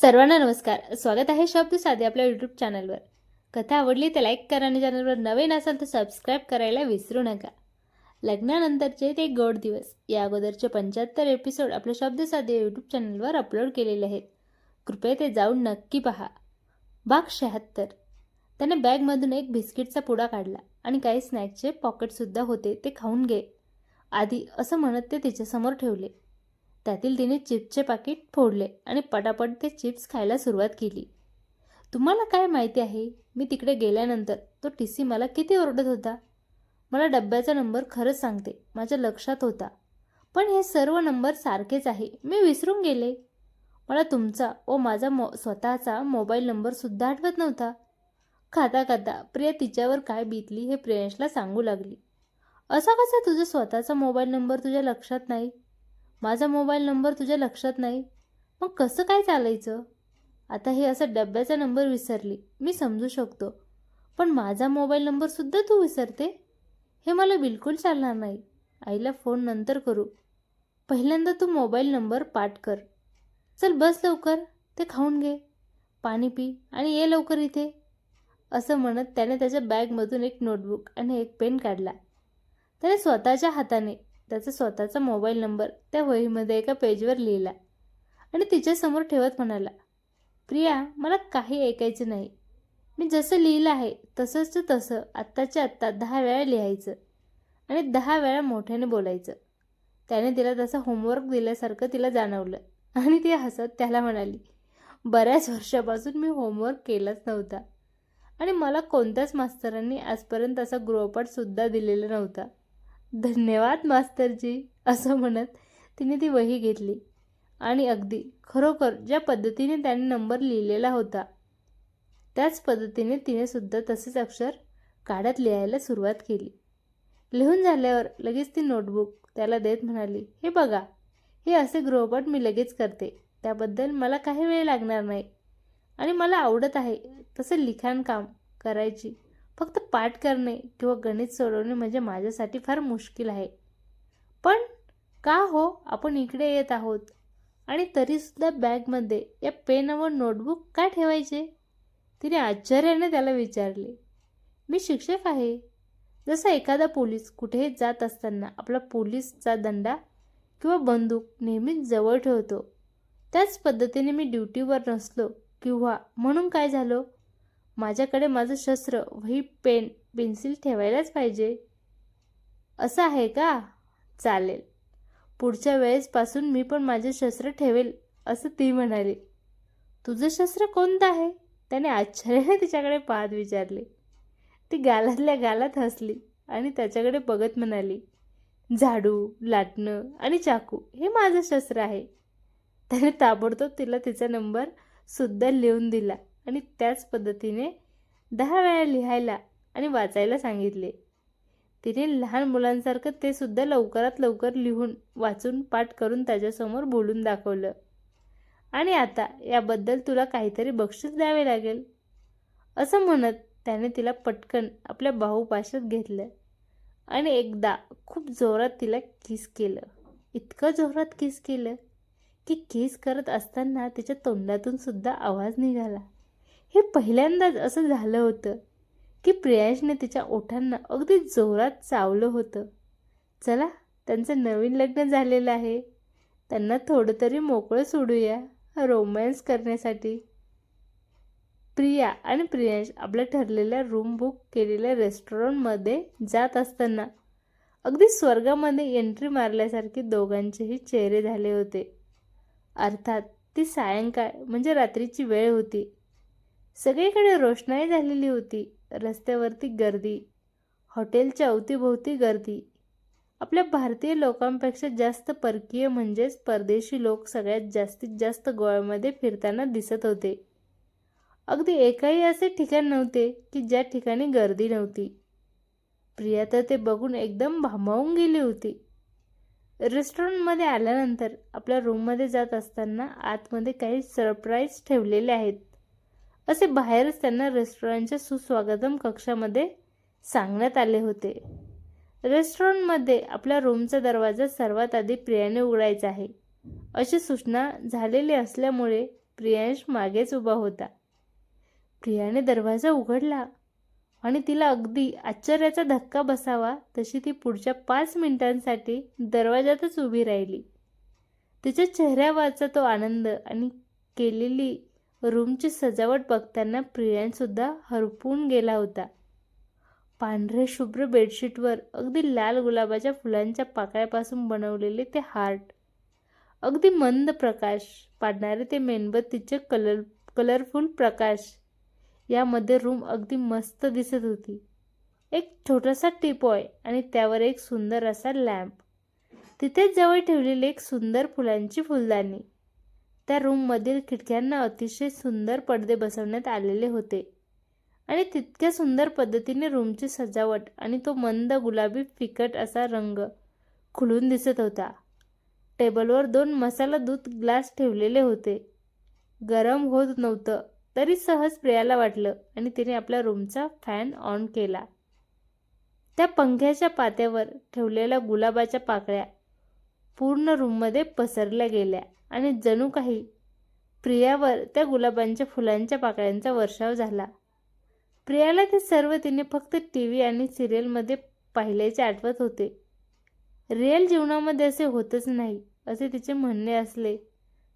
सर्वांना नमस्कार. स्वागत आहे शब्द साधे आपल्या यूट्यूब चॅनलवर. कथा आवडली तर लाईक करा आणि चॅनलवर नवीन असाल तर सबस्क्राईब करायला विसरू नका. लग्नानंतरचे ते गोड दिवस या अगोदरचे 75 एपिसोड आपल्या शब्द साधे यूट्यूब चॅनलवर अपलोड केलेले आहेत. कृपया ते जाऊन नक्की पहा. भाग 76. त्याने बॅगमधून एक बिस्किटचा पुडा काढला आणि काही स्नॅक्सचे पॉकेटसुद्धा होते, ते खाऊन घे आधी असं म्हणत ते तिच्यासमोर ठेवले. त्यातील तिने चिप्सचे पाकिट फोडले आणि पटापट ते चिप्स खायला सुरुवात केली. तुम्हाला काय माहिती आहे, मी तिकडे गेल्यानंतर तो टीसी मला किती ओरडत होता. मला डब्याचा नंबर खरंच सांगते माझ्या लक्षात होता, पण हे सर्व नंबर सारखेच आहे, मी विसरून गेले. मला तुमचा व माझा स्वतःचा मोबाईल नंबरसुद्धा आठवत नव्हता. खाता खाता प्रिया तिच्यावर काय बीतली हे प्रियांशला सांगू लागली. असा कसा तुझा स्वतःचा मोबाईल नंबर तुझ्या लक्षात नाही, माझा मोबाईल नंबर तुझ्या लक्षात नाही, मग कसं काय चालायचं. आता हे असं डब्याचा नंबर विसरली मी समजू शकतो, पण माझा मोबाईल नंबरसुद्धा तू विसरते, हे मला बिलकुल चालणार नाही. आईला फोन नंतर करू, पहिल्यांदा तू मोबाईल नंबर पाठ कर. चल बस लवकर, ते खाऊन घे, पाणी पी आणि ये लवकर इथे. असं म्हणत त्याने त्याच्या बॅगमधून एक नोटबुक आणि एक पेन काढला. त्याने स्वतःच्या हाताने त्याचा स्वतःचा मोबाईल नंबर त्या वहीमध्ये एका पेजवर लिहिला आणि तिच्यासमोर ठेवत म्हणाला, प्रिया मला काही ऐकायचं नाही, मी जसं लिहिलं आहे तसंच तसं आत्ताच्या आत्ता 10 वेळा लिहायचं आणि 10 वेळा मोठ्याने बोलायचं. त्याने तिला तसं होमवर्क दिल्यासारखं तिला जाणवलं आणि ती हसत त्याला म्हणाली, बऱ्याच वर्षापासून मी होमवर्क केलाच नव्हता आणि मला कोणत्याच मास्तरांनी आजपर्यंत असा गृहपाठसुद्धा दिलेला नव्हता. धन्यवाद मास्तरजी. असं म्हणत तिने ती वही घेतली आणि अगदी खरोखर ज्या पद्धतीने त्याने नंबर लिहिलेला होता त्याच पद्धतीने तिने सुद्धा तसेच अक्षर काढत लिहायला सुरुवात केली. लिहून झाल्यावर लगेच ती नोटबुक त्याला देत म्हणाली, हे बघा, हे असे गृहपाठ मी लगेच करते, त्याबद्दल मला काही वेळ लागणार नाही आणि मला आवडत आहे तसं लिखाण काम करायची. फक्त पाठ करणे किंवा गणित सोडवणे म्हणजे माझ्यासाठी फार मुश्किल आहे. पण का हो, आपण इकडे येत आहोत आणि तरीसुद्धा बॅगमध्ये या पेन व नोटबुक का ठेवायचे. तिने आश्चर्याने त्याला विचारले. मी शिक्षक आहे. जसा एखादा पोलीस कुठेही जात असताना आपला पोलीसचा दंडा किंवा बंदूक नेहमीच जवळ ठेवतो, त्याच पद्धतीने मी ड्युटीवर नसलो किंवा म्हणून काय झालं, माझ्याकडे माझं शस्त्र, वही, पेन, पेन्सिल ठेवायलाच पाहिजे. असं आहे का? चालेल, पुढच्या वेळेसपासून मी पण माझे शस्त्र ठेवेल, असं ती म्हणाली. तुझं शस्त्र कोणतं आहे? त्याने आश्चर्याने तिच्याकडे पाहत विचारले. ती गालातल्या गालात हसली आणि त्याच्याकडे बघत म्हणाली, झाडू, लाटणं आणि चाकू हे माझं शस्त्र आहे. त्याने ताबडतोब तिला तिचा नंबर सुद्धा लिहून दिला आणि त्याच पद्धतीने 10 वेळा लिहायला आणि वाचायला सांगितले. तिने लहान मुलांसारखं ते सुद्धा लवकरात लवकर लिहून वाचून पाठ करून त्याच्यासमोर बोलून दाखवलं. आणि आता याबद्दल तुला काहीतरी बक्षीस द्यावे लागेल. असं म्हणत त्याने तिला पटकन आपल्या बाहुपाशात घेतलं आणि एकदा खूप जोरात तिला किस केलं. इतकं जोरात किस केलं की किस करत असताना तिच्या तोंडातून सुद्धा आवाज निघाला. हे पहिल्यांदाच असं झालं होतं की प्रियांशने तिच्या ओठांना अगदी जोरात चावलं होतं. चला, त्यांचं नवीन लग्न झालेलं आहे, त्यांना थोडं तरी मोकळं सोडूया रोमॅन्स करण्यासाठी. प्रिया आणि प्रियांश आपल्या ठरलेल्या रूम बुक केलेल्या रेस्टॉरंटमध्ये जात असताना अगदी स्वर्गामध्ये एंट्री मारल्यासारखे दोघांचेही चेहरे झाले होते. अर्थात ती सायंकाळ म्हणजे रात्रीची वेळ होती. सगळीकडे रोषणाई झालेली होती. रस्त्यावरती गर्दी, हॉटेलच्या अवतीभोवती गर्दी. आपल्या भारतीय लोकांपेक्षा जास्त परकीय म्हणजेच परदेशी लोक सगळ्यात जास्तीत जास्त गोव्यामध्ये फिरताना दिसत होते. अगदी एकही असे ठिकाण नव्हते की ज्या ठिकाणी गर्दी नव्हती. प्रिया तर ते बघून एकदम भांबावून गेली होती. रेस्टॉरंटमध्ये आल्यानंतर आपल्या रूममध्ये जात असताना आतमध्ये काही सरप्राईज ठेवलेले आहेत असे बाहेरच त्यांना रेस्टॉरंटच्या सुस्वागतम कक्षामध्ये सांगण्यात आले होते. रेस्टॉरंटमध्ये आपल्या रूमचा दरवाजा सर्वात आधी प्रियाने उघडायचा आहे अशी सूचना झालेली असल्यामुळे प्रियांश मागेच उभा होता. प्रियाने दरवाजा उघडला आणि तिला अगदी आश्चर्याचा धक्का बसावा तशी ती पुढच्या 5 मिनिटांसाठी दरवाजातच उभी राहिली. तिच्या चेहऱ्यावरचा तो आनंद आणि केलेली रूमची सजावट बघताना प्रियांशसुद्धा हरपून गेला होता. पांढरे शुभ्र बेडशीटवर अगदी लाल गुलाबाच्या फुलांच्या पाकळ्यापासून बनवलेले ते हार्ट, अगदी मंद प्रकाश पाडणारे ते मेणबत्तीचे कलरफुल प्रकाश, यामध्ये रूम अगदी मस्त दिसत होती. एक छोटासा टीपॉय आणि त्यावर एक सुंदर असा लॅम्प, तिथेच जवळ ठेवलेली एक सुंदर फुलांची फुलदाणी. त्या रूममधील खिडक्यांना अतिशय सुंदर पडदे बसवण्यात आलेले होते आणि तितक्या सुंदर पद्धतीने रूमची सजावट आणि तो मंद गुलाबी फिकट असा रंग खुलून दिसत होता. टेबलवर 2 मसाला दूध ग्लास ठेवलेले होते. गरम होत नव्हतं तरी सहज प्रियाला वाटलं आणि तिने आपल्या रूमचा फॅन ऑन केला. त्या पंख्याच्या पात्यावर ठेवलेल्या गुलाबाच्या पाकळ्या पूर्ण रूममध्ये पसरल्या गेल्या आणि जणू काही प्रियावर त्या गुलाबांच्या फुलांच्या पाकळ्यांचा वर्षाव झाला. प्रियाला ते सर्व तिने फक्त TV आणि सिरियलमध्ये पाहिल्याचे आठवत होते. रिअल जीवनामध्ये असे होतच नाही असे तिचे म्हणणे असले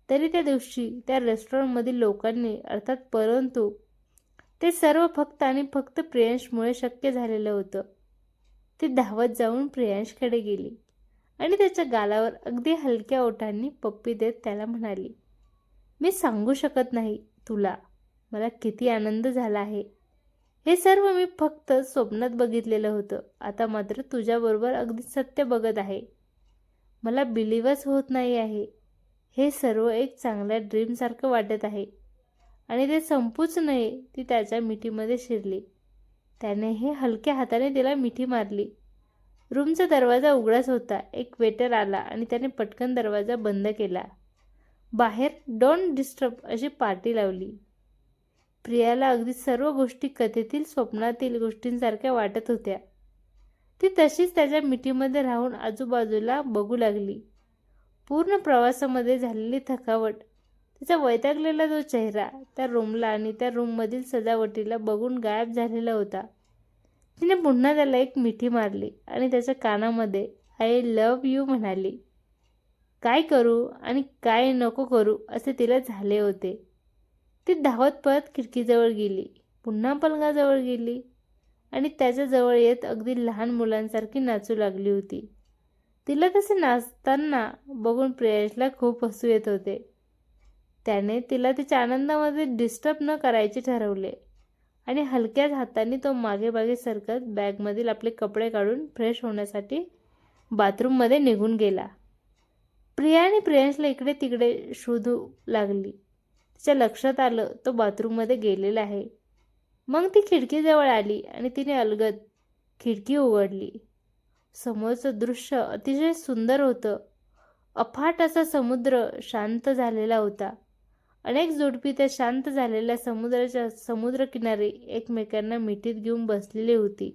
तरी त्या दिवशी त्या रेस्टॉरंटमधील लोकांनी अर्थात परंतु ते सर्व फक्त आणि फक्त प्रियांशमुळे शक्य झालेलं होतं. ती धावत जाऊन प्रियांशकडे गेली आणि त्याच्या गालावर अगदी हलक्या ओठांनी पप्पी देत त्याला म्हणाली, मी सांगू शकत नाही तुला मला किती आनंद झाला आहे. हे सर्व मी फक्त स्वप्नात बघितलेलं होतं. आता मात्र तुझ्याबरोबर अगदी सत्य बघत आहे. मला बिलीवच होत नाही आहे. हे सर्व एक चांगल्या ड्रीमसारखं वाटत आहे आणि ते संपूच नये. ती त्याच्या मिठीमध्ये शिरली. त्याने हे हलक्या हाताने तिला मिठी मारली. रूमचा दरवाजा उघडाच होता. एक वेटर आला आणि त्याने पटकन दरवाजा बंद केला. बाहेर डोंट डिस्टर्ब अशी पाटी लावली. प्रियाला अगदी सर्व गोष्टी कथेतील स्वप्नातील गोष्टींसारख्या वाटत होत्या. ती तशीच त्याच्या मिठीमध्ये राहून आजूबाजूला बघू लागली. पूर्ण प्रवासामध्ये झालेली थकावट, तिचा वैतागलेला जो चेहरा त्या रूमला आणि त्या रूममधील सजावटीला बघून गायब झालेला होता. तिने पुन्हा त्याला एक मिठी मारली आणि त्याच्या कानामध्ये आय लव्ह यू म्हणाली. काय करू आणि काय नको करू असे तिला झाले होते. ती धावत पळत खिडकीजवळ गेली, पुन्हा पलंगाजवळ गेली आणि त्याच्याजवळ येत अगदी लहान मुलांसारखी नाचू लागली होती. तिला तसे नाचताना बघून प्रियांशला खूप हसू येत होते. त्याने तिला तिच्या आनंदामध्ये डिस्टर्ब न करायचे ठरवले आणि हलक्याच हाताने तो मागे मागे सरकत बॅगमधील आपले कपडे काढून फ्रेश होण्यासाठी बाथरूममध्ये निघून गेला. प्रिया आणि प्रियांशला इकडे तिकडे शोधू लागली. तिच्या लक्षात आलं तो बाथरूममध्ये गेलेला आहे. मग ती खिडकीजवळ आली आणि तिने अलगद खिडकी उघडली. समोरचं दृश्य अतिशय सुंदर होतं. अफाट असा समुद्र शांत झालेला होता. अनेक जोडपी त्या शांत झालेल्या समुद्रकिनारी एकमेकांना मिठीत घेऊन बसलेली होती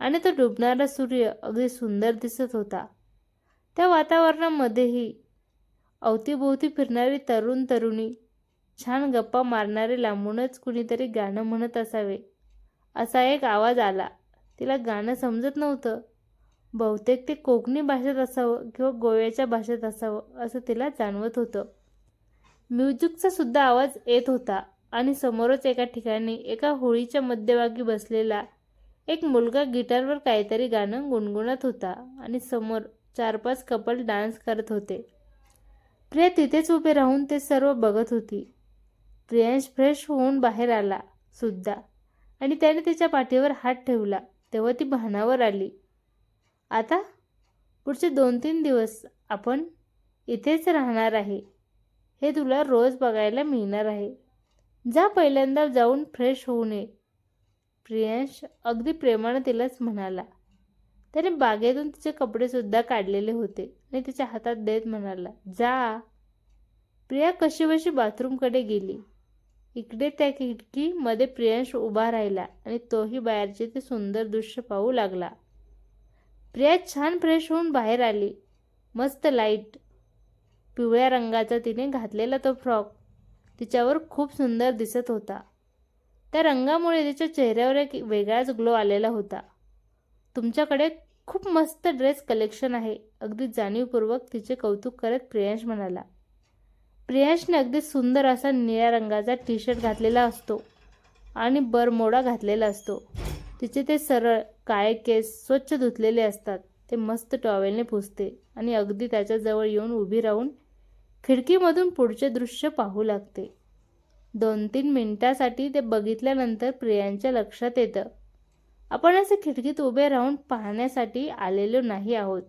आणि तो डुबणारा सूर्य अगदी सुंदर दिसत होता. त्या वातावरणामध्येही अवतीभोवती फिरणारी तरुण तरुणी, छान गप्पा मारणारे लांबूनच कुणीतरी गाणं म्हणत असावे असा एक आवाज आला. तिला गाणं समजत नव्हतं. बहुतेक ते कोकणी भाषेत असावं किंवा गोव्याच्या भाषेत असावं असं तिला जाणवत होतं. म्युझिकचा सुद्धा आवाज येत होता आणि समोरच एका ठिकाणी एका होळीच्या मध्यभागी बसलेला एक मुलगा गिटारवर काहीतरी गाणं गुणगुणत होता आणि समोर 4-5 कपल डान्स करत होते. प्रिया तिथेच उभे राहून ते सर्व बघत होती. प्रियांश फ्रेश होऊन बाहेर आला सुद्धा आणि त्याने तिच्या पाठीवर हात ठेवला तेव्हा ती भानावर आली. आता पुढचे 2-3 दिवस आपण इथेच राहणार आहे. हे तुला रोज बघायला मिळणार आहे. जा पहिल्यांदा जाऊन फ्रेश होऊन ये. प्रियांश अगदी प्रेमाने तिलाच म्हणाला. त्याने बागेतून तिचे कपडेसुद्धा काढलेले होते आणि तिच्या हातात देत म्हणाला, जा. प्रिया कशीबशी बाथरूमकडे गेली. इकडे त्या खिडकीमध्ये प्रियांश उभा राहिला आणि तोही बाहेरचे ते सुंदर दृश्य पाहू लागला. प्रिया छान फ्रेश होऊन बाहेर आली. मस्त लाईट पिवळ्या रंगाचा तिने घातलेला तो फ्रॉक तिच्यावर खूप सुंदर दिसत होता. त्या रंगामुळे तिच्या चेहऱ्यावर एक वेगळाच ग्लो आलेला होता. तुमच्याकडे खूप मस्त ड्रेस कलेक्शन आहे, अगदी जाणीवपूर्वक तिचे कौतुक करत प्रियांश म्हणाला. प्रियांशने अगदी सुंदर असा निळ्या रंगाचा टी शर्ट घातलेला असतो आणि बरमोडा घातलेला असतो. तिचे ते सरळ काळे केस स्वच्छ धुतलेले असतात. ते मस्त टॉवेलने पुसते आणि अगदी त्याच्याजवळ येऊन उभी राहून खिडकीमधून पुढचे दृश्य पाहू लागते. 2-3 मिनिटासाठी ते बघितल्यानंतर प्रियांच्या लक्षात येतं, आपण असे खिडकीत उभे राहून पाहण्यासाठी आलेलो नाही आहोत.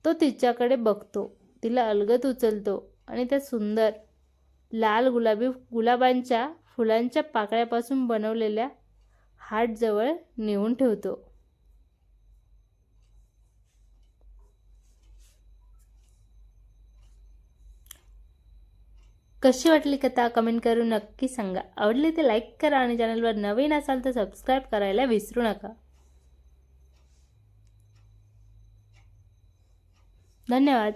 तो तिच्याकडे बघतो, तिला अलगद उचलतो आणि त्या सुंदर लाल गुलाबांच्या फुलांच्या पाकळ्यापासून बनवलेल्या हार्टजवळ नेऊन ठेवतो. कशी वाटली कथा कमेंट करून नक्की सांगा. आवडली तर लाईक करा आणि चॅनलवर नवीन असाल तर सबस्क्राईब करायला विसरू नका. धन्यवाद.